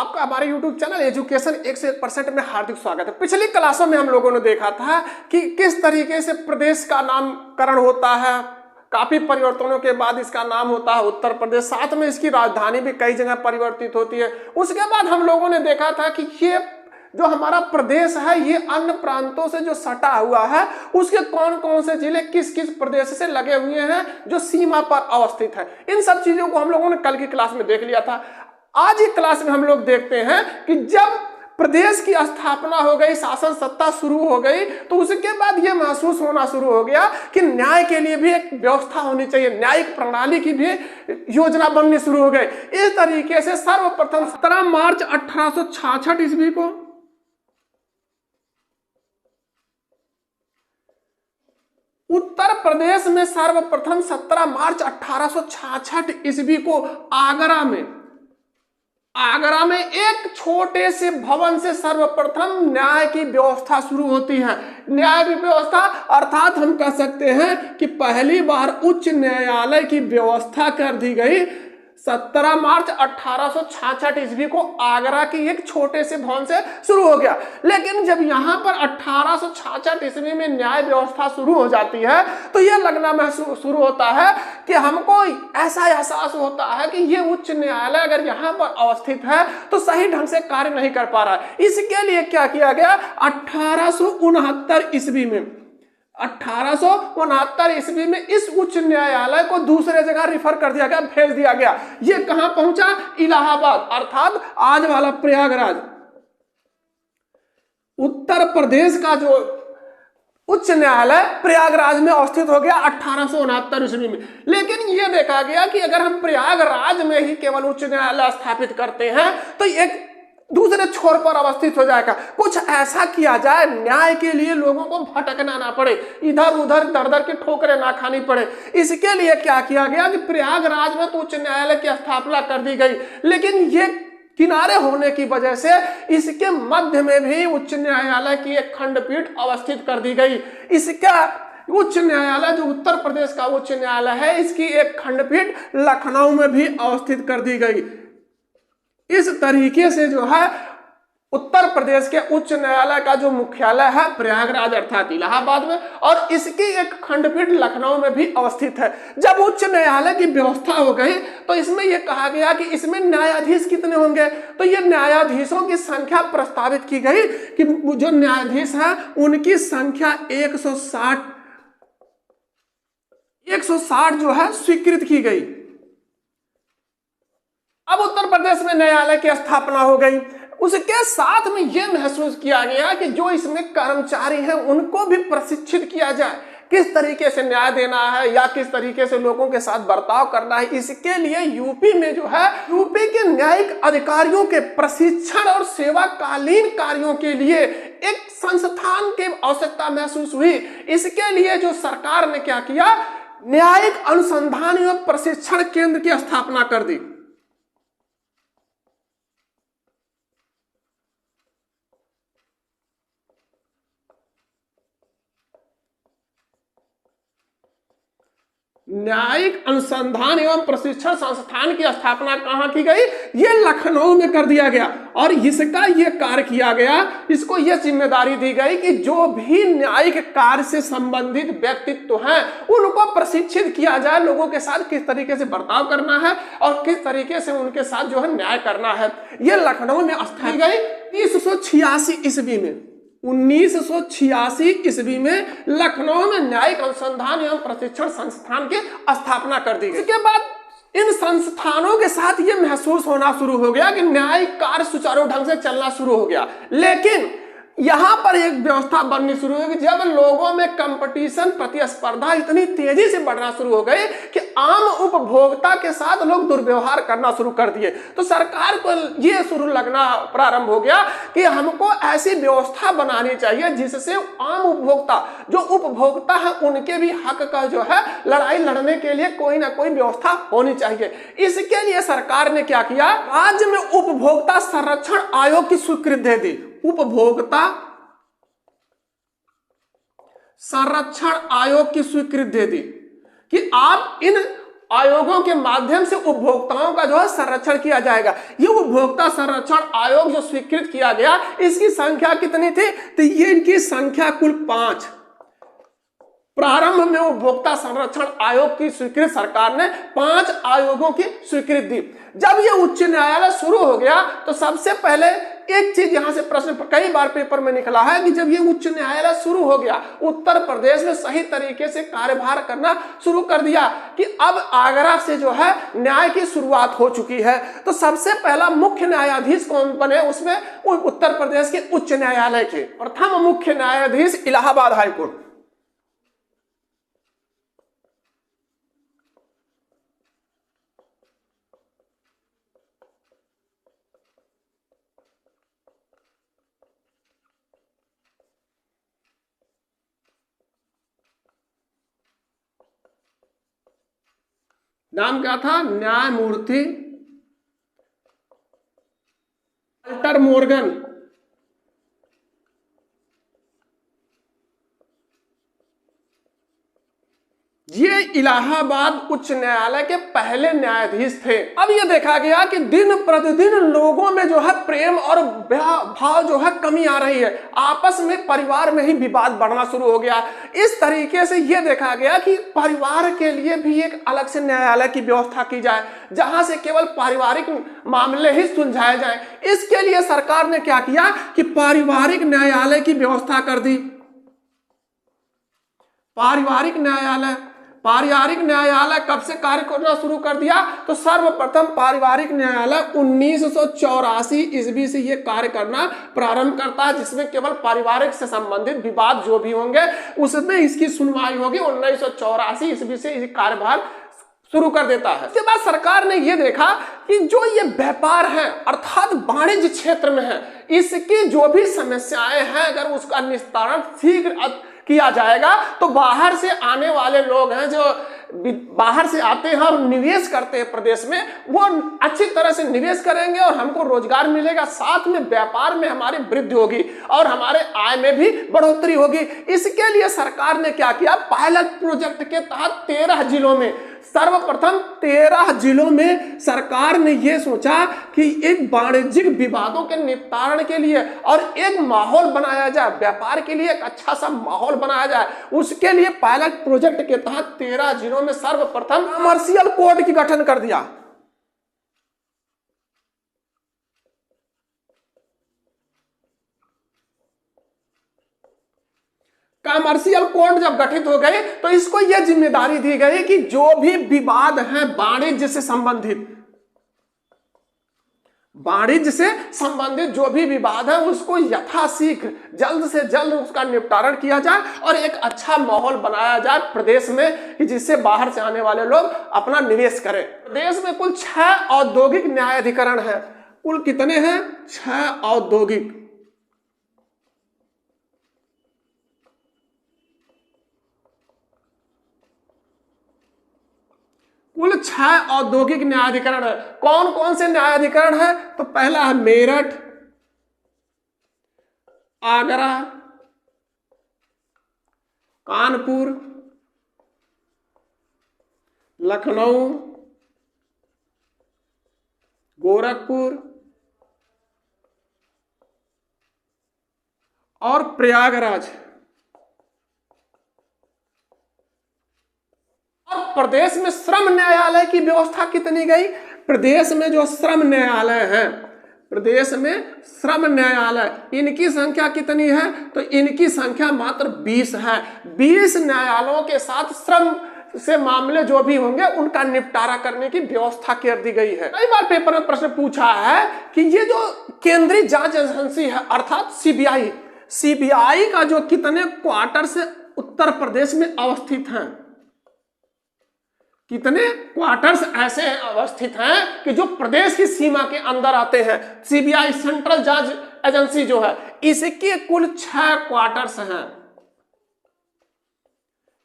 आपका हमारे YouTube channel education 101% में हार्दिक स्वागत है। पिछली क्लासों में हम लोगों ने देखा था कि किस तरीके से प्रदेश का नामकरण होता है, काफी परिवर्तनों के बाद इसका नाम होता है उत्तर प्रदेश, साथ में इसकी राजधानी भी कई जगह परिवर्तित होती है। उसके बाद हम लोगों ने देखा था कि ये जो हमारा प्रदेश है ये अन्य प्रांतों से जो सटा हुआ है उसके कौन कौन से जिले किस किस प्रदेश से लगे हुए हैं जो सीमा पर अवस्थित है। इन सब चीजों को हम लोगों ने कल की क्लास में देख लिया था। आज की क्लास में हम लोग देखते हैं कि जब प्रदेश की स्थापना हो गई, शासन सत्ता शुरू हो गई, तो उसके बाद यह महसूस होना शुरू हो गया कि न्याय के लिए भी एक व्यवस्था होनी चाहिए, न्यायिक प्रणाली की भी योजना बननी शुरू हो गई। इस तरीके से सर्वप्रथम 17 मार्च 1866 ईस्वी को उत्तर प्रदेश में सर्वप्रथम 17 मार्च 1866 ईस्वी को आगरा में एक छोटे से भवन से सर्वप्रथम न्याय की व्यवस्था शुरू होती है। न्याय की व्यवस्था अर्थात हम कह सकते हैं कि पहली बार उच्च न्यायालय की व्यवस्था कर दी गई 17 मार्च 1866 ईस्वी को आगरा की एक छोटे से भवन से शुरू हो गया। लेकिन जब यहाँ पर 1866 ईस्वी में न्याय व्यवस्था शुरू हो जाती है तो यह लगना महसूस शुरू होता है कि हमको ऐसा एहसास होता है कि ये उच्च न्यायालय अगर यहाँ पर अवस्थित है तो सही ढंग से कार्य नहीं कर पा रहा है। इसके लिए क्या किया गया, 1869 ईस्वी में इस उच्च न्यायालय को दूसरे जगह रिफर कर दिया गया, भेज दिया गया। ये कहां पहुंचा, इलाहाबाद अर्थात आज वाला प्रयागराज। उत्तर प्रदेश का जो उच्च न्यायालय प्रयागराज में अवस्थित हो गया 1869 ईस्वी में। लेकिन यह देखा गया कि अगर हम प्रयागराज में ही केवल उच्च न्यायालय स्थापित करते हैं तो एक दूसरे छोर पर अवस्थित हो जाएगा। कुछ ऐसा किया जाए न्याय के लिए लोगों को भटकना ना पड़े, इधर उधर दर दर की ठोकरें ना खानी पड़े। इसके लिए क्या किया गया कि प्रयागराज में तो उच्च न्यायालय की स्थापना कर दी गई, लेकिन ये किनारे होने की वजह से इसके मध्य में भी उच्च न्यायालय की एक खंडपीठ अवस्थित कर दी गई। इसका उच्च न्यायालय जो उत्तर प्रदेश का उच्च न्यायालय है इसकी एक खंडपीठ लखनऊ में भी अवस्थित कर दी गई। इस तरीके से जो है उत्तर प्रदेश के उच्च न्यायालय का जो मुख्यालय है प्रयागराज अर्थात इलाहाबाद में, और इसकी एक खंडपीठ लखनऊ में भी अवस्थित है। जब उच्च न्यायालय की व्यवस्था हो गई तो इसमें यह कहा गया कि इसमें न्यायाधीश कितने होंगे, तो ये न्यायाधीशों की संख्या प्रस्तावित की गई कि जो न्यायाधीश हैं उनकी संख्या 160 जो है स्वीकृत की गई। अब उत्तर प्रदेश में न्यायालय की स्थापना हो गई। उसके साथ में यह महसूस किया गया कि जो इसमें कर्मचारी हैं उनको भी प्रशिक्षित किया जाए, किस तरीके से न्याय देना है या किस तरीके से लोगों के साथ बर्ताव करना है। इसके लिए यूपी में जो है यूपी के न्यायिक अधिकारियों के प्रशिक्षण और सेवाकालीन कार्यों के लिए एक संस्थान की आवश्यकता महसूस हुई। इसके लिए जो सरकार ने क्या किया, न्यायिक अनुसंधान एवं प्रशिक्षण केंद्र की स्थापना कर दी। न्यायिक अनुसंधान एवं प्रशिक्षण संस्थान की स्थापना कहां की गई, यह लखनऊ में कर दिया गया। और इसका यह कार्य किया गया, इसको यह जिम्मेदारी दी गई कि जो भी न्यायिक कार्य से संबंधित व्यक्तित्व हैं उनको प्रशिक्षित किया जाए, लोगों के साथ किस तरीके से बर्ताव करना है और किस तरीके से उनके साथ जो है न्याय करना है। यह लखनऊ में स्थापित गई 1986 ईस्वी में। 1986 ईस्वी में लखनऊ में न्यायिक अनुसंधान एवं प्रशिक्षण संस्थान की स्थापना कर दी गई। इसके बाद इन संस्थानों के साथ यह महसूस होना शुरू हो गया कि न्यायिक कार्य सुचारू ढंग से चलना शुरू हो गया। लेकिन यहां पर एक व्यवस्था बननी शुरू हुई कि जब लोगों में कंपटीशन प्रतिस्पर्धा इतनी तेजी से बढ़ना शुरू हो गई कि आम उपभोक्ता के साथ लोग दुर्व्यवहार करना शुरू कर दिए, तो सरकार को यह शुरू लगना प्रारंभ हो गया कि हमको ऐसी व्यवस्था बनानी चाहिए जिससे आम उपभोक्ता जो उपभोक्ता है उनके भी हक का जो है लड़ाई लड़ने के लिए कोई ना कोई व्यवस्था होनी चाहिए। इसके लिए सरकार ने क्या किया, राज्य में उपभोक्ता संरक्षण आयोग की स्वीकृति दे दी। उपभोक्ता संरक्षण आयोग की स्वीकृति दे दी कि आप इन आयोगों के माध्यम से उपभोक्ताओं का जो है संरक्षण किया जाएगा। ये उपभोक्ता संरक्षण आयोग जो स्वीकृत किया गया, इसकी संख्या कितनी थी? तो ये इनकी संख्या कुल 5। प्रारंभ में उपभोक्ता संरक्षण आयोग की स्वीकृति सरकार ने 5 आयोगों की स्वीकृति दी। जब ये उच्च न्यायालय शुरू हो गया तो सबसे पहले एक चीज यहां से प्रश्न कई बार पेपर में निकला है कि जब ये उच्च न्यायालय शुरू हो गया, उत्तर प्रदेश में सही तरीके से कार्यभार करना शुरू कर दिया कि अब आगरा से जो है न्याय की शुरुआत हो चुकी है, तो सबसे पहला मुख्य न्यायाधीश कौन बने उसमें? उत्तर प्रदेश के उच्च न्यायालय के प्रथम मुख्य न्यायाधीश इलाहाबाद हाईकोर्ट। नाम क्या था? न्यायमूर्ति वाल्टर मोर्गन। ये इलाहाबाद उच्च न्यायालय के पहले न्यायाधीश थे। अब ये देखा गया कि दिन प्रतिदिन लोगों में जो है प्रेम और भाव जो है कमी आ रही है, आपस में परिवार में ही विवाद बढ़ना शुरू हो गया। इस तरीके से ये देखा गया कि परिवार के लिए भी एक अलग से न्यायालय की व्यवस्था की जाए, जहां से केवल पारिवारिक मामले ही सुलझाए जाएं। इसके लिए सरकार ने क्या किया कि पारिवारिक न्यायालय की व्यवस्था कर दी। पारिवारिक न्यायालय कब से कार्य करना शुरू कर दिया? तो सर्वप्रथम पारिवारिक न्यायालय 1984 ईस्वी से ये कार्य करना प्रारंभ करता है, जिसमें केवल पारिवारिक से संबंधित विवाद जो भी होंगे उसमें इसकी सुनवाई होगी। 1984 ईस्वी से ये कार्यभार शुरू कर देता है। इसके बाद सरकार ने यह देखा कि जो ये व्यापार है अर्थात वाणिज्य क्षेत्र में है, इसकी जो भी समस्याएं हैं अगर उसका निस्तारण शीघ्र किया जाएगा तो बाहर से आने वाले लोग हैं जो बाहर से आते हैं और निवेश करते हैं प्रदेश में, वो अच्छी तरह से निवेश करेंगे और हमको रोजगार मिलेगा, साथ में व्यापार में हमारी वृद्धि होगी और हमारे आय में भी बढ़ोतरी होगी। इसके लिए सरकार ने क्या किया? पायलट प्रोजेक्ट के तहत 13 जिलों में, सर्वप्रथम 13 जिलों में सरकार ने यह सोचा कि एक वाणिज्यिक विवादों के निपटारण के लिए और एक माहौल बनाया जाए, व्यापार के लिए एक अच्छा सा माहौल बनाया जाए। उसके लिए पायलट प्रोजेक्ट के तहत 13 जिलों में सर्वप्रथम कमर्शियल कोर्ट की गठन कर दिया। कमर्शियल कोर्ट जब गठित हो गए तो इसको यह जिम्मेदारी दी गई कि जो भी विवाद हैं वाणिज्य से संबंधित जो भी विवाद है उसको यथाशीघ्र जल्द से जल्द उसका निपटारण किया जाए और एक अच्छा माहौल बनाया जाए प्रदेश में कि जिससे बाहर से आने वाले लोग अपना निवेश करें। प्रदेश में कुल 6 औद्योगिक न्यायाधिकरण है। कुल कितने हैं? 6 औद्योगिक। कुल 6 औद्योगिक न्यायाधिकरण है। कौन कौन से न्यायाधिकरण है? तो पहला है मेरठ, आगरा, कानपुर, लखनऊ, गोरखपुर और प्रयागराज। और प्रदेश में श्रम न्यायालय की व्यवस्था कितनी गई? प्रदेश में जो श्रम न्यायालय है, प्रदेश में श्रम न्यायालय, इनकी संख्या कितनी है? तो इनकी संख्या मात्र 20 है। 20 न्यायालयों के साथ श्रम से मामले जो भी होंगे उनका निपटारा करने की व्यवस्था कर दी गई है। कई बार पेपर में प्रश्न पूछा है कि ये जो केंद्रीय जांच एजेंसी है अर्थात सीबीआई का जो कितने क्वार्टर से उत्तर प्रदेश में अवस्थित हैं, कितने क्वार्टर्स ऐसे अवस्थित हैं कि जो प्रदेश की सीमा के अंदर आते हैं। सीबीआई सेंट्रल जांच एजेंसी जो है इसके कुल 6 क्वार्टर्स हैं।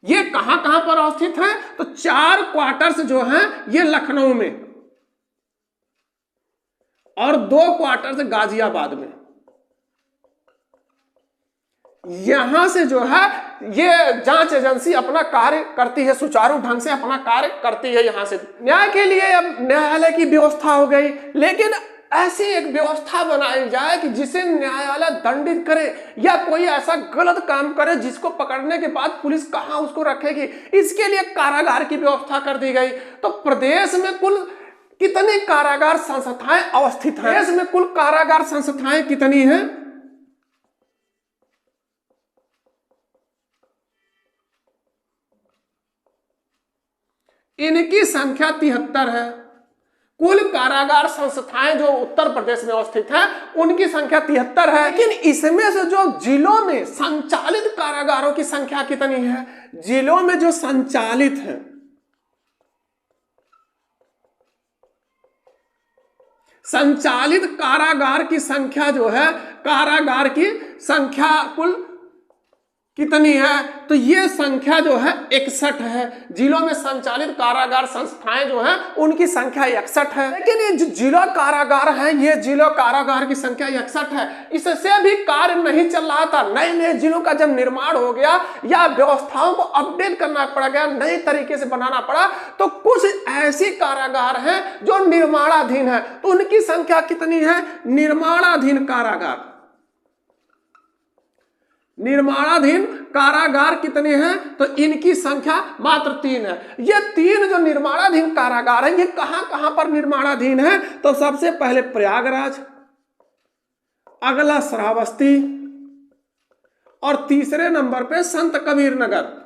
ये कहां कहां पर अवस्थित हैं? तो 4 क्वार्टर्स जो हैं ये लखनऊ में और 2 क्वार्टर्स गाजियाबाद में। यहां से जो है ये जांच एजेंसी अपना कार्य करती है, सुचारू ढंग से अपना कार्य करती है। यहां से न्याय के लिए अब न्यायालय की व्यवस्था हो गई, लेकिन ऐसी एक व्यवस्था बनाई जाए कि जिसे न्यायालय दंडित करे या कोई ऐसा गलत काम करे जिसको पकड़ने के बाद पुलिस कहां उसको रखेगी, इसके लिए कारागार की व्यवस्था कर दी गई। तो प्रदेश में कुल कितनी कारागार संस्थाएं अवस्थित हैं? देश में कुल कारागार संस्थाएं कितनी हैं? इनकी संख्या 73 है। कुल कारागार संस्थाएं जो उत्तर प्रदेश में अवस्थित हैं उनकी संख्या 73 है। लेकिन इसमें से जो जिलों में संचालित कारागारों की संख्या कितनी है? जिलों में जो संचालित है, संचालित कारागार की संख्या जो है, कारागार की संख्या कुल कितनी है? तो ये संख्या जो है 61 है। जिलों में संचालित कारागार संस्थाएं जो हैं उनकी संख्या 61 है। लेकिन ये जो जिला कारागार है, ये जिला कारागार की संख्या 61 है। इससे भी कार्य नहीं चल रहा था। नए नए जिलों का जब निर्माण हो गया या व्यवस्थाओं को अपडेट करना पड़ गया, नए तरीके से बनाना पड़ा, तो कुछ ऐसी कारागार हैं जो निर्माणाधीन है। तो उनकी संख्या कितनी है? निर्माणाधीन कारागार, निर्माणाधीन कारागार कितने हैं? तो इनकी संख्या मात्र 3 है। ये 3 जो निर्माणाधीन कारागार हैं, ये कहां कहां पर निर्माणाधीन है? तो सबसे पहले प्रयागराज, अगला श्रावस्ती और तीसरे नंबर पे संत कबीर नगर।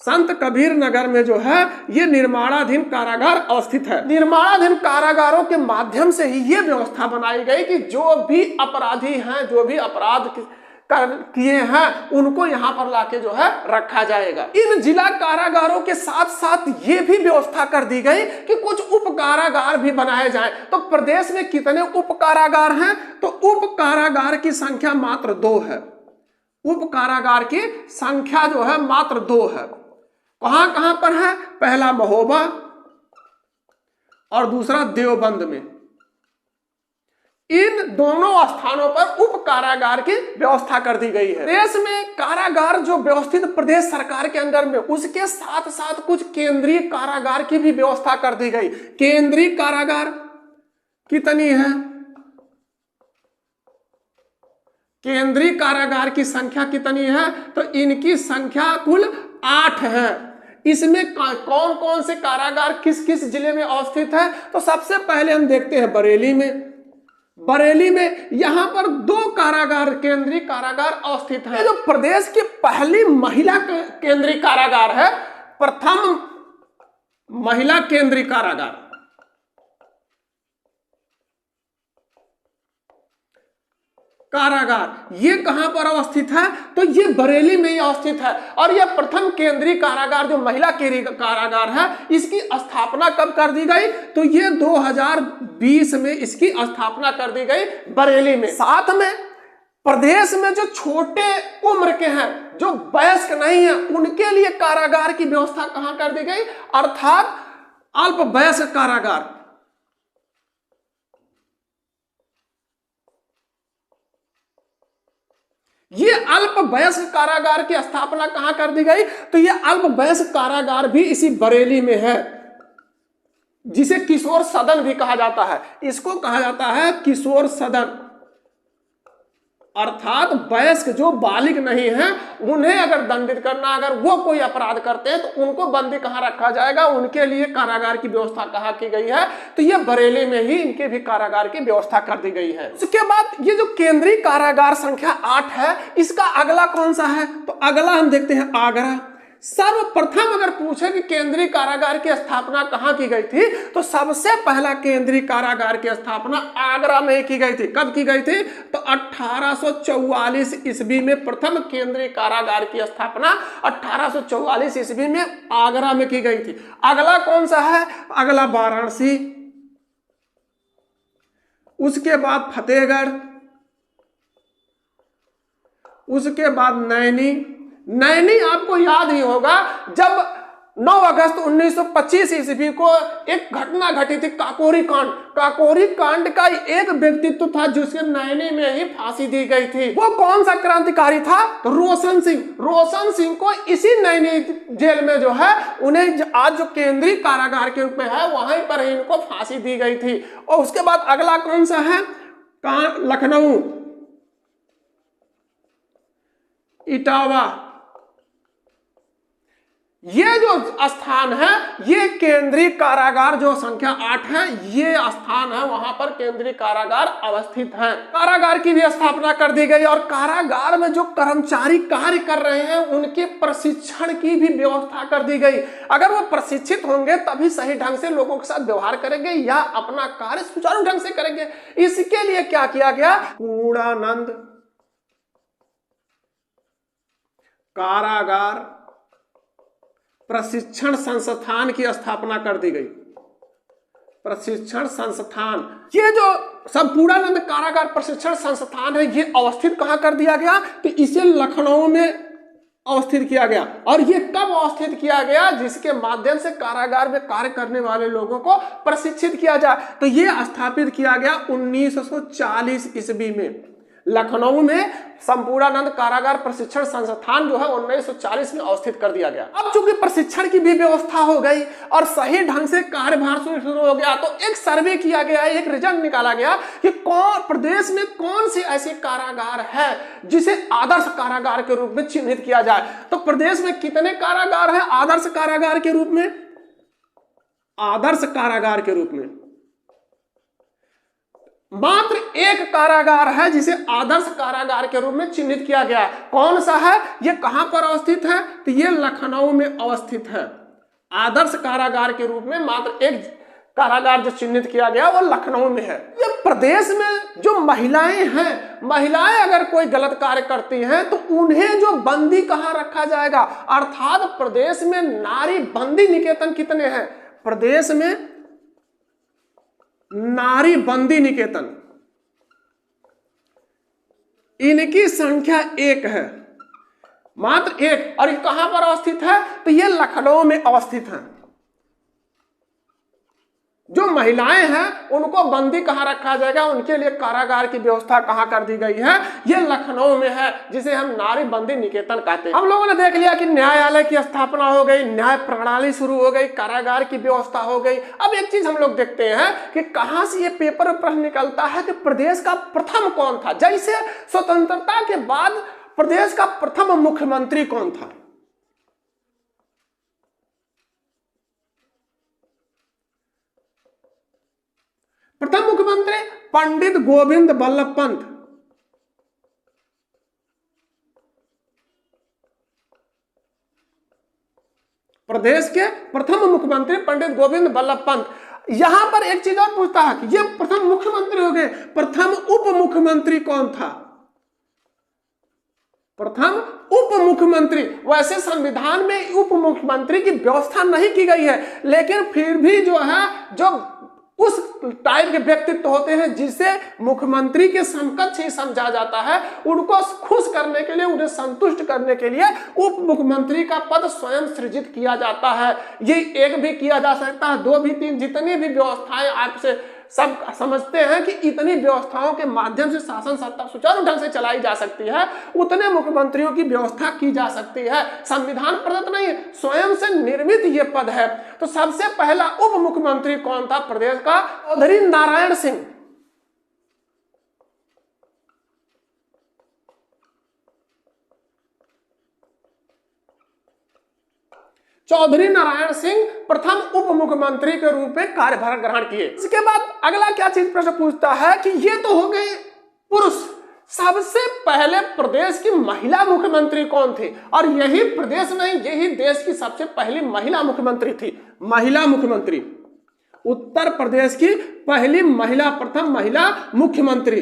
संत कबीर नगर में जो है ये निर्माणाधीन कारागार अवस्थित है। निर्माणाधीन कारागारों के माध्यम से ही ये व्यवस्था बनाई गई कि जो भी अपराधी हैं, जो भी अपराध किए हैं, उनको यहां पर लाके जो है रखा जाएगा। इन जिला कारागारों के साथ साथ ये भी व्यवस्था कर दी गई कि कुछ उप कारागार भी बनाए जाएं। तो प्रदेश में कितने उप कारागार हैं? तो उप कारागार की संख्या मात्र 2 है। उप कारागार की संख्या जो है मात्र 2 है। कहां कहां पर है? पहला महोबा और दूसरा देवबंद में। इन दोनों स्थानों पर उप कारागार की व्यवस्था कर दी गई है। देश में कारागार जो व्यवस्थित प्रदेश सरकार के अंदर में, उसके साथ साथ कुछ केंद्रीय कारागार की भी व्यवस्था कर दी गई। केंद्रीय कारागार कितनी है? केंद्रीय कारागार की संख्या कितनी है? तो इनकी संख्या कुल 8 है। इसमें कौन कौन से कारागार किस किस जिले में अवस्थित है? तो सबसे पहले हम देखते हैं बरेली में। बरेली में यहां पर 2 कारागार, केंद्रीय कारागार अवस्थित है। जो प्रदेश की पहली महिला केंद्रीय कारागार है, प्रथम महिला केंद्रीय कारागार। कारागार ये कहां पर अवस्थित है? तो ये बरेली में ही अवस्थित है। और यह प्रथम केंद्रीय कारागार जो महिला केंद्रीय कारागार है, इसकी स्थापना कब कर दी गई? तो ये 2020 में इसकी स्थापना कर दी गई बरेली में। साथ में प्रदेश में जो छोटे उम्र के हैं, जो वयस्क नहीं है, उनके लिए कारागार की व्यवस्था कहां कर दी गई? अर्थात अल्प वयस्क कारागार। ये अल्प वयस्क कारागार की स्थापना कहां कर दी गई? तो ये अल्प वयस्क कारागार भी इसी बरेली में है, जिसे किशोर सदन भी कहा जाता है। इसको कहा जाता है किशोर सदन। अर्थात वयस्क जो बालिग नहीं है, उन्हें अगर दंडित करना, अगर वो कोई अपराध करते हैं तो उनको बंदी कहां रखा जाएगा, उनके लिए कारागार की व्यवस्था कहां की गई है? तो ये बरेली में ही इनके भी कारागार की व्यवस्था कर दी गई है। उसके बाद ये जो केंद्रीय कारागार संख्या 8 है, इसका अगला कौन सा है? तो अगला हम देखते हैं आगरा। सर्वप्रथम अगर पूछे कि केंद्रीय कारागार की स्थापना कहां की गई थी, तो सबसे पहला केंद्रीय कारागार की स्थापना आगरा में की गई थी। कब की गई थी? तो 1844 ईस्वी में प्रथम केंद्रीय कारागार की स्थापना 1844 ईस्वी में आगरा में की गई थी। अगला कौन सा है? अगला वाराणसी, उसके बाद फतेहगढ़, उसके बाद नैनी। नैनी आपको याद ही होगा, जब 9 अगस्त 1925 ईस्वी को एक घटना घटी थी, काकोरी कांड। काकोरी कांड का एक व्यक्तित्व था जिसके नैनी में ही फांसी दी गई थी। वो कौन सा क्रांतिकारी था? तो रोशन सिंह। रोशन सिंह को इसी नैनी जेल में जो है उन्हें आज जो केंद्रीय कारागार के रूप में है वहीं पर ही इनको फांसी दी गई थी। और उसके बाद अगला कौन सा है? लखनऊ, इटावा। ये जो स्थान है ये केंद्रीय कारागार जो संख्या 8 है, ये स्थान है, वहां पर केंद्रीय कारागार अवस्थित है। कारागार की भी स्थापना कर दी गई और कारागार में जो कर्मचारी कार्य कर रहे हैं उनके प्रशिक्षण की भी व्यवस्था कर दी गई। अगर वो प्रशिक्षित होंगे तभी सही ढंग से लोगों के साथ व्यवहार करेंगे या अपना कार्य सुचारू ढंग से करेंगे। इसके लिए क्या किया गया? पूर्णानंद कारागार प्रशिक्षण संस्थान की स्थापना कर दी गई। प्रशिक्षण संस्थान, ये जो संपूर्णानंद कारागार प्रशिक्षण संस्थान है ये अवस्थित कहां कर दिया गया? तो इसे लखनऊ में अवस्थित किया गया। और ये कब अवस्थित किया गया? जिसके माध्यम से कारागार में कार्य करने वाले लोगों को प्रशिक्षित किया जाए। तो ये स्थापित किया गया 1940 ईस्वी में। लखनऊ में संपूर्णानंद कारागार प्रशिक्षण संस्थान जो है 1940 में अवस्थित कर दिया गया। अब चूंकि प्रशिक्षण की भी व्यवस्था हो गई और सही ढंग से कार्यभार शुरू हो गया तो एक सर्वे किया गया, एक रिजल्ट निकाला गया कि कौन प्रदेश में कौन से ऐसे कारागार है जिसे आदर्श कारागार के रूप में चिन्हित किया जाए। तो प्रदेश में कितने कारागार है आदर्श कारागार के रूप में? आदर्श कारागार के रूप में मात्र एक कारागार है जिसे आदर्श कारागार के रूप में चिन्हित किया गया है। कौन सा है? ये कहां पर अवस्थित है? तो ये लखनऊ में अवस्थित है। आदर्श कारागार के रूप में मात्र एक कारागार जो चिन्हित किया गया वो लखनऊ में है। ये प्रदेश में जो महिलाएं हैं, महिलाएं अगर कोई गलत कार्य करती हैं तो उन्हें जो बंदी कहां रखा जाएगा? अर्थात प्रदेश में नारी बंदी निकेतन कितने हैं? प्रदेश में नारी बंदी निकेतन इनकी संख्या 1 है, मात्र 1। और ये कहां पर अवस्थित है? तो ये लखनऊ में अवस्थित है। जो महिलाएं हैं उनको बंदी कहां रखा जाएगा? उनके लिए कारागार की व्यवस्था कहां कर दी गई है? ये लखनऊ में है, जिसे हम नारी बंदी निकेतन कहते हैं। हम लोगों ने देख लिया कि न्यायालय की स्थापना हो गई, न्याय प्रणाली शुरू हो गई, कारागार की व्यवस्था हो गई। अब एक चीज हम लोग देखते हैं कि कहां से ये पेपर प्रश्न निकलता है कि प्रदेश का प्रथम कौन था। जैसे स्वतंत्रता के बाद प्रदेश का प्रथम मुख्यमंत्री कौन था? प्रथम मुख्यमंत्री पंडित गोविंद बल्लभ पंत। प्रदेश के प्रथम मुख्यमंत्री पंडित गोविंद बल्लभ पंत। यहां पर एक चीज और पूछता है कि ये प्रथम मुख्यमंत्री हो गए, प्रथम उप मुख्यमंत्री कौन था? प्रथम उप मुख्यमंत्री। वैसे संविधान में उप मुख्यमंत्री की व्यवस्था नहीं की गई है, लेकिन फिर भी जो है जो उस टाइप के व्यक्तित्व होते हैं जिसे मुख्यमंत्री के समकक्ष ही समझा जाता है, उनको खुश करने के लिए, उन्हें संतुष्ट करने के लिए उप मुख्यमंत्री का पद स्वयं सृजित किया जाता है। ये 1 भी किया जा सकता है, 2 भी, 3, जितनी भी व्यवस्थाएं आपसे सब समझते हैं कि इतनी व्यवस्थाओं के माध्यम से शासन सत्ता सुचारू ढंग से चलाई जा सकती है, उतने मुख्यमंत्रियों की व्यवस्था की जा सकती है। संविधान प्रदत्त नहीं, स्वयं से निर्मित ये पद है। तो सबसे पहला उप मुख्यमंत्री कौन था प्रदेश का? चौधरी नारायण सिंह। चौधरी नारायण सिंह प्रथम उप मुख्यमंत्री के रूप में कार्यभार ग्रहण किए। इसके बाद अगला क्या चीज प्रश्न पूछता है कि ये तो हो गए पुरुष, सबसे पहले प्रदेश की महिला मुख्यमंत्री कौन थी? और यही प्रदेश नहीं, यही देश की सबसे पहली महिला मुख्यमंत्री थी। महिला मुख्यमंत्री, उत्तर प्रदेश की पहली महिला, प्रथम महिला मुख्यमंत्री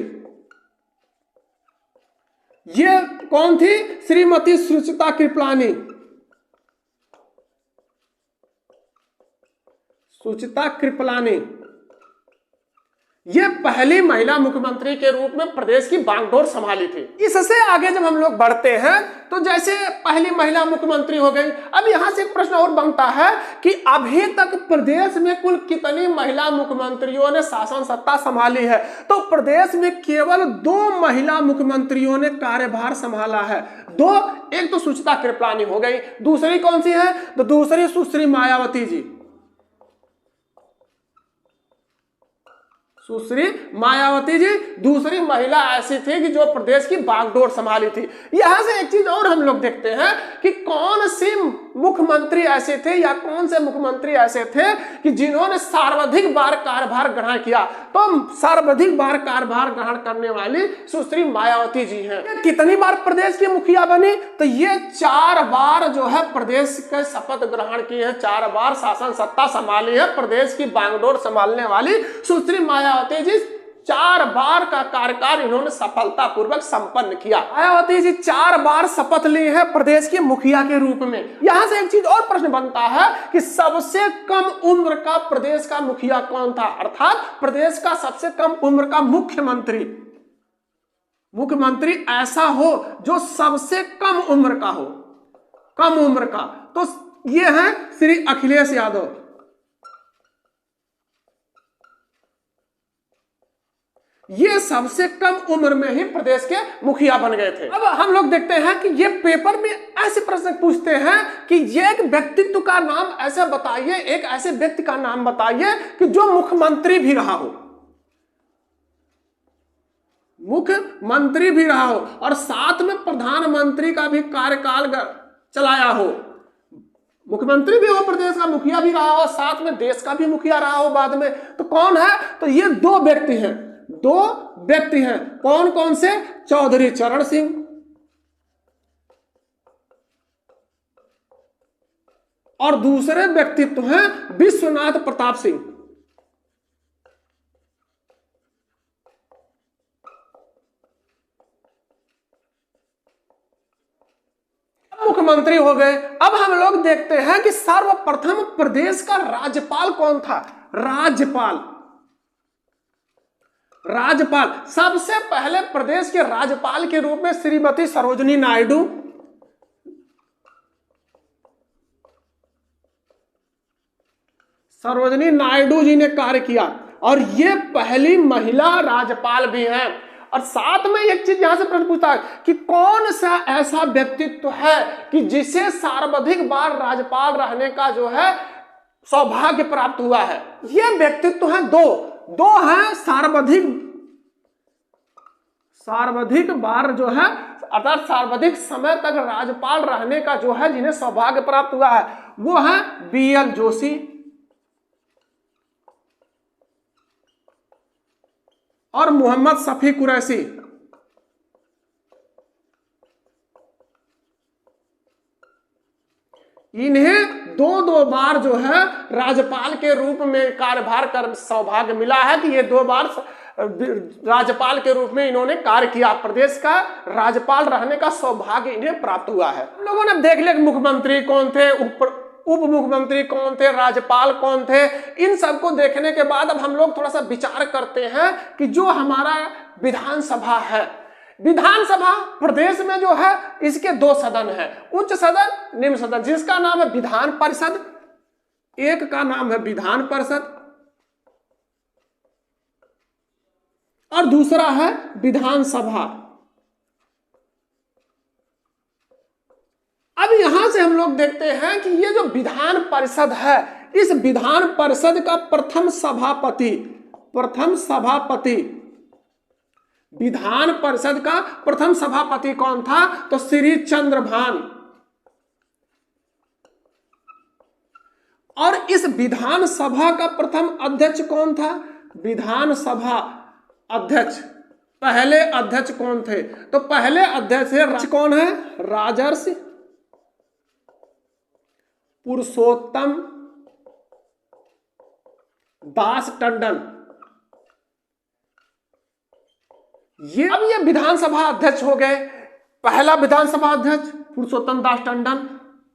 ये कौन थी? श्रीमती सुचिता कृपलानी। सुचिता कृपलानी ये पहली महिला मुख्यमंत्री के रूप में प्रदेश की बागडोर संभाली थी। इससे आगे जब हम लोग बढ़ते हैं तो जैसे पहली महिला मुख्यमंत्री हो गई, अब यहां से एक प्रश्न और बनता है कि अभी तक प्रदेश में कुल कितनी महिला मुख्यमंत्रियों ने शासन सत्ता संभाली है? तो प्रदेश में केवल 2 महिला मुख्यमंत्रियों ने कार्यभार संभाला है। 2, एक तो सुचिता कृपलानी हो गई, दूसरी कौन सी है? तो दूसरी सुश्री मायावती जी। सुश्री मायावती जी दूसरी महिला ऐसी थी कि जो प्रदेश की बागडोर संभाली थी। यहां से एक चीज और हम लोग देखते हैं कि कौन सी मुख्यमंत्री ऐसे थे या कौन से मुख्यमंत्री ऐसे थे कि जिन्होंने सर्वाधिक बार कार्यभार ग्रहण किया। तो सर्वाधिक बार कार्यभार ग्रहण करने वाली सुश्री मायावती जी हैं। कितनी बार प्रदेश की मुखिया बनी? तो ये 4 बार जो है प्रदेश के शपथ ग्रहण की है, 4 बार शासन सत्ता संभाली है। प्रदेश की बागडोर संभालने वाली सुश्री मायावती जी 4 बार का कार्यकाल इन्होंने सफलतापूर्वक संपन्न किया। मायावती जी 4 बार शपथ ली है प्रदेश की मुखिया के रूप में। यहां से एक चीज और प्रश्न बनता है कि सबसे कम उम्र का प्रदेश का मुखिया कौन था? अर्थात प्रदेश का सबसे कम उम्र का मुख्यमंत्री ऐसा हो जो सबसे कम उम्र का हो, कम उम्र का, तो ये है श्री अखिलेश यादव। ये सबसे कम उम्र में ही प्रदेश के मुखिया बन गए थे। अब हम लोग देखते हैं कि ये पेपर में ऐसे प्रश्न पूछते हैं कि ये एक व्यक्तित्व का नाम ऐसे बताइए, एक ऐसे व्यक्ति का नाम बताइए कि जो मुख्यमंत्री भी रहा हो, मुख्यमंत्री भी रहा हो और साथ में प्रधानमंत्री का भी कार्यकाल चलाया हो। मुख्यमंत्री भी हो, प्रदेश का मुखिया भी रहा हो, साथ में देश का भी मुखिया रहा हो बाद में। तो कौन है? तो ये 2 व्यक्ति हैं, 2 व्यक्ति हैं। कौन कौन से? चौधरी चरण सिंह और दूसरे व्यक्तित्व हैं विश्वनाथ प्रताप सिंह। मुख्यमंत्री हो गए। अब हम लोग देखते हैं कि सर्वप्रथम प्रदेश का राज्यपाल कौन था? राज्यपाल सबसे पहले प्रदेश के राज्यपाल के रूप में श्रीमती सरोजिनी नायडू जी ने कार्य किया और ये पहली महिला राज्यपाल भी हैं। और साथ में एक चीज यहां से प्रश्न पूछता है कि कौन सा ऐसा व्यक्तित्व है कि जिसे सर्वाधिक बार राज्यपाल रहने का जो है सौभाग्य प्राप्त हुआ है? ये व्यक्तित्व है 2 हैं सर्वाधिक बार जो है, अर्थात सर्वाधिक समय तक राज्यपाल रहने का जो है जिन्हें सौभाग्य प्राप्त हुआ है, वो है BL जोशी और मोहम्मद शफी कुरैशी। इन्हें 2 बार जो है राज्यपाल के रूप में कार्यभार कर सौभाग्य मिला है कि ये 2 बार राज्यपाल के रूप में इन्होंने कार्य किया। प्रदेश का राज्यपाल रहने का सौभाग्य इन्हें प्राप्त हुआ है। हम लोगों ने देख लिया मुख्यमंत्री कौन थे, उप मुख्यमंत्री कौन थे, राज्यपाल कौन थे। इन सबको देखने के बाद अब हम लोग थोड़ा सा विचार करते हैं कि जो हमारा विधानसभा है, विधानसभा प्रदेश में जो है इसके 2 सदन है, उच्च सदन, निम्न सदन, जिसका नाम है विधान परिषद। एक का नाम है विधान परिषद और दूसरा है विधानसभा। अब यहां से हम लोग देखते हैं कि ये जो विधान परिषद है, इस विधान परिषद का प्रथम सभापति विधान परिषद का प्रथम सभापति कौन था? तो श्री चंद्रभान। और इस विधानसभा का प्रथम अध्यक्ष कौन था? विधानसभा अध्यक्ष, पहले अध्यक्ष कौन थे? तो पहले अध्यक्ष कौन है? राजर्षि पुरुषोत्तम दास टंडन। अब ये विधानसभा अध्यक्ष हो गए। पहला विधानसभा अध्यक्ष पुरुषोत्तम दास टंडन,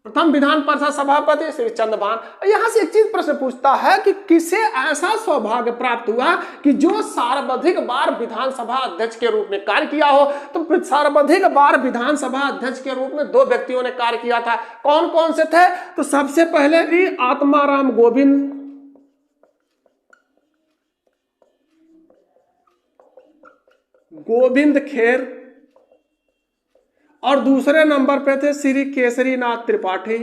प्रथम विधान परिषद सभापति श्री चंद्रभान। यहां से एक चीज प्रश्न पूछता है कि किसे ऐसा सौभाग्य प्राप्त हुआ कि जो सर्वाधिक बार विधानसभा अध्यक्ष के रूप में कार्य किया हो। तो सर्वाधिक बार विधानसभा अध्यक्ष के रूप में 2 व्यक्तियों ने कार्य किया था। कौन कौन से थे? तो सबसे पहले श्री आत्माराम गोविंद खेर, और दूसरे नंबर पे थे श्री केसरीनाथ त्रिपाठी।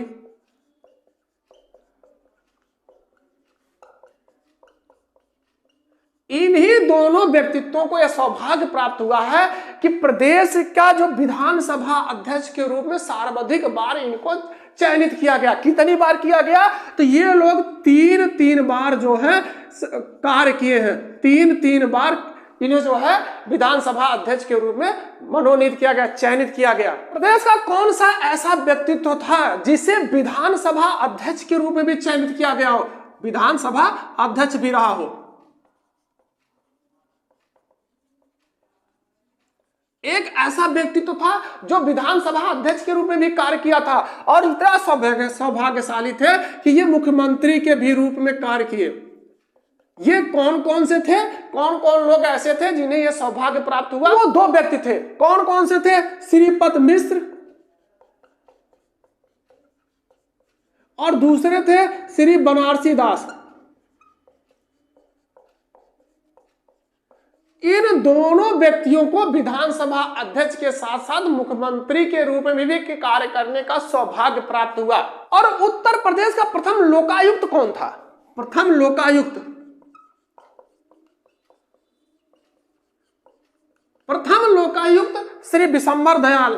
इन्हीं दोनों व्यक्तित्वों को यह सौभाग्य प्राप्त हुआ है कि प्रदेश का जो विधानसभा अध्यक्ष के रूप में सर्वाधिक बार इनको चयनित किया गया। कितनी बार किया गया? तो ये लोग 3 बार जो है कार्य किए हैं। 3 बार इन्हें जो है विधानसभा अध्यक्ष के रूप में मनोनीत किया गया, चयनित किया गया। प्रदेश का कौन सा ऐसा व्यक्तित्व था जिसे विधानसभा अध्यक्ष के रूप में भी चयनित किया गया हो, विधानसभा अध्यक्ष भी रहा हो? एक ऐसा व्यक्तित्व था जो विधानसभा अध्यक्ष के रूप में भी कार्य किया था और इतना सौभाग्यशाली थे कि ये मुख्यमंत्री के भी रूप में कार्य किए। ये कौन कौन से थे? कौन कौन लोग ऐसे थे जिन्हें यह सौभाग्य प्राप्त हुआ? वो 2 व्यक्ति थे। कौन कौन से थे? श्रीपद मिश्र और दूसरे थे श्री बनारसी दास। इन दोनों व्यक्तियों को विधानसभा अध्यक्ष के साथ साथ मुख्यमंत्री के रूप में भी कार्य करने का सौभाग्य प्राप्त हुआ। और उत्तर प्रदेश का प्रथम लोकायुक्त कौन था? प्रथम लोकायुक्त श्री विशंबर दयाल।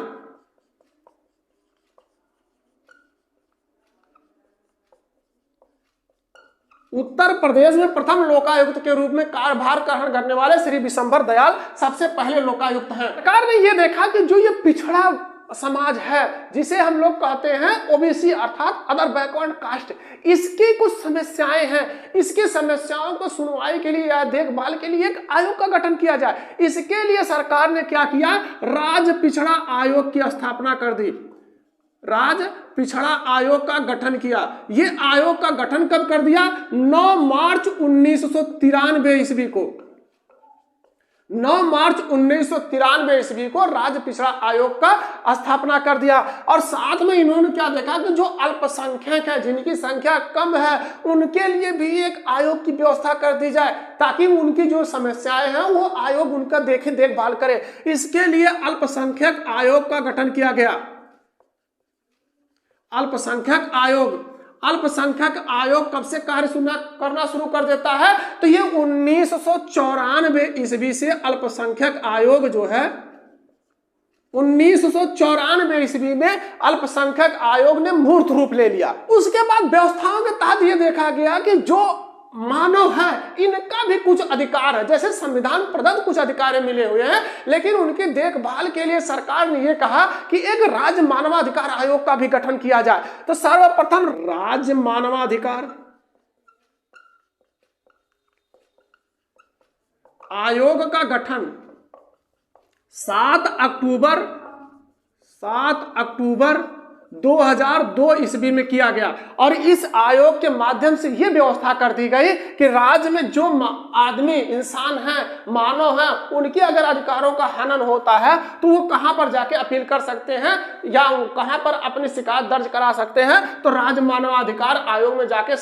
उत्तर प्रदेश में प्रथम लोकायुक्त के रूप में कार्यभार ग्रहण करने वाले श्री विशंबर दयाल सबसे पहले लोकायुक्त हैं। सरकार ने यह देखा कि जो ये पिछड़ा समाज है जिसे हम लोग कहते हैं ओबीसी अर्थात अदर बैकवर्ड कास्ट, इसकी कुछ समस्याएं हैं। इसकी समस्याओं को सुनवाई के लिए या देखभाल के लिए एक आयोग का गठन किया जाए। इसके लिए सरकार ने क्या किया? राज्य पिछड़ा आयोग की स्थापना कर दी। राज्य पिछड़ा आयोग का गठन किया। ये आयोग का गठन कब कर दिया? 9 मार्च 1993 ईस्वी को। 9 मार्च 1993 ईस्वी को राज्य पिछड़ा आयोग का स्थापना कर दिया। और साथ में इन्होंने क्या देखा कि जो अल्पसंख्यक है, जिनकी संख्या कम है, उनके लिए भी एक आयोग की व्यवस्था कर दी जाए ताकि उनकी जो समस्याएं हैं वो आयोग उनका देखभाल करे। इसके लिए अल्पसंख्यक आयोग का गठन किया गया। अल्पसंख्यक आयोग कब से कार्य करना शुरू कर देता है? तो ये 1994 ईस्वी से अल्पसंख्यक आयोग जो है 1994 ईस्वी में अल्पसंख्यक आयोग ने मूर्त रूप ले लिया। उसके बाद व्यवस्थाओं के तहत ये देखा गया कि जो मानव है इनका भी कुछ अधिकार है। जैसे संविधान प्रदत्त कुछ अधिकार मिले हुए हैं, लेकिन उनकी देखभाल के लिए सरकार ने यह कहा कि एक राज्य मानवाधिकार आयोग का भी गठन किया जाए। तो सर्वप्रथम राज्य मानवाधिकार आयोग का गठन 7 अक्टूबर 2002 ईस्वी में किया गया। और इस आयोग के माध्यम से यह व्यवस्था कर दी गई कि राज्य में जो आदमी इंसान हैं, मानव हैं, उनके अगर अधिकारों का हनन होता है तो वो कहां पर जाके अपील कर सकते हैं या कहां पर अपनी शिकायत दर्ज करा सकते हैं? तो राज्य मानवाधिकार आयोग में जाके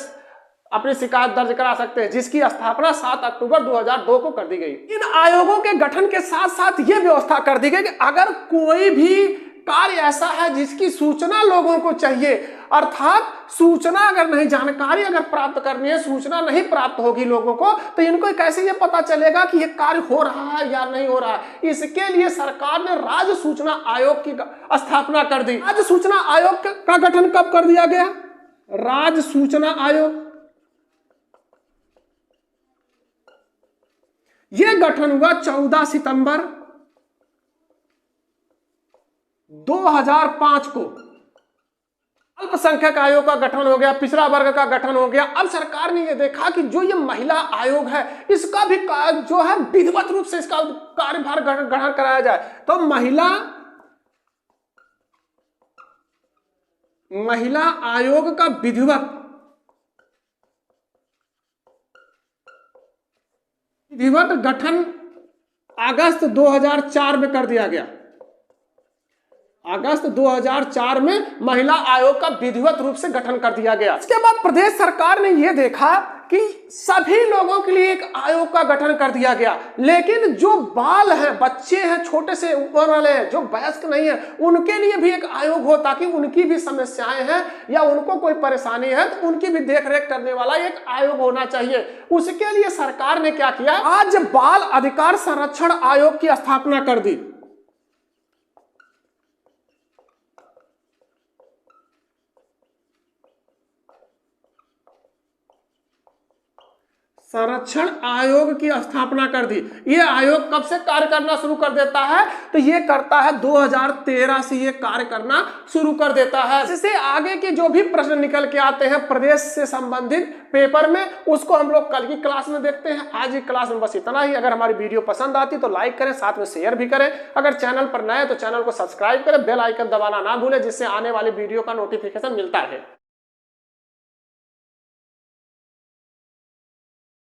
अपनी शिकायत दर्ज करा सकते हैं, जिसकी स्थापना 7 अक्टूबर 2002 को कर दी गई। इन आयोगों के गठन के साथ साथ यह व्यवस्था कर दी गई कि अगर कोई भी कार्य ऐसा है जिसकी सूचना लोगों को चाहिए, अर्थात सूचना अगर नहीं, जानकारी अगर प्राप्त करनी है, सूचना नहीं प्राप्त होगी लोगों को, तो इनको कैसे ये पता चलेगा कि ये कार्य हो रहा है या नहीं हो रहा है? इसके लिए सरकार ने राज्य सूचना आयोग की स्थापना कर दी। राज्य सूचना आयोग का गठन कब कर दिया गया? राज्य सूचना आयोग यह गठन हुआ 14 सितंबर 2005 को। अल्पसंख्यक आयोग का गठन हो गया, पिछड़ा वर्ग का गठन हो गया। अब सरकार ने यह देखा कि जो ये महिला आयोग है इसका भी जो है विधिवत रूप से इसका कार्यभार ग्रहण कराया जाए। तो महिला आयोग का विधिवत गठन अगस्त 2004 में कर दिया गया। अगस्त 2004 में महिला आयोग का विधिवत रूप से गठन कर दिया गया। इसके बाद प्रदेश सरकार ने यह देखा कि सभी लोगों के लिए एक आयोग का गठन कर दिया गया, लेकिन जो बाल हैं, बच्चे हैं, छोटे से उम्र वाले हैं, जो वयस्क नहीं है, उनके लिए भी एक आयोग हो, ताकि उनकी भी समस्याएं हैं या उनको कोई परेशानी है तो उनकी भी देखरेख करने वाला एक आयोग होना चाहिए। उसके लिए सरकार ने क्या किया, आज बाल अधिकार संरक्षण आयोग की स्थापना कर दी। संरक्षण आयोग की स्थापना कर दी। ये आयोग कब से कार्य करना शुरू कर देता है, तो ये करता है 2013 से ये कार्य करना शुरू कर देता है। इससे आगे के जो भी प्रश्न निकल के आते हैं प्रदेश से संबंधित पेपर में, उसको हम लोग कल की क्लास में देखते हैं। आज की क्लास में बस इतना ही। अगर हमारी वीडियो पसंद आती तो लाइक करें, साथ में शेयर भी करें। अगर चैनल पर नए तो चैनल को सब्सक्राइब करें, बेल आइकन दबाना ना भूलें, जिससे आने वाली वीडियो का नोटिफिकेशन मिलता है।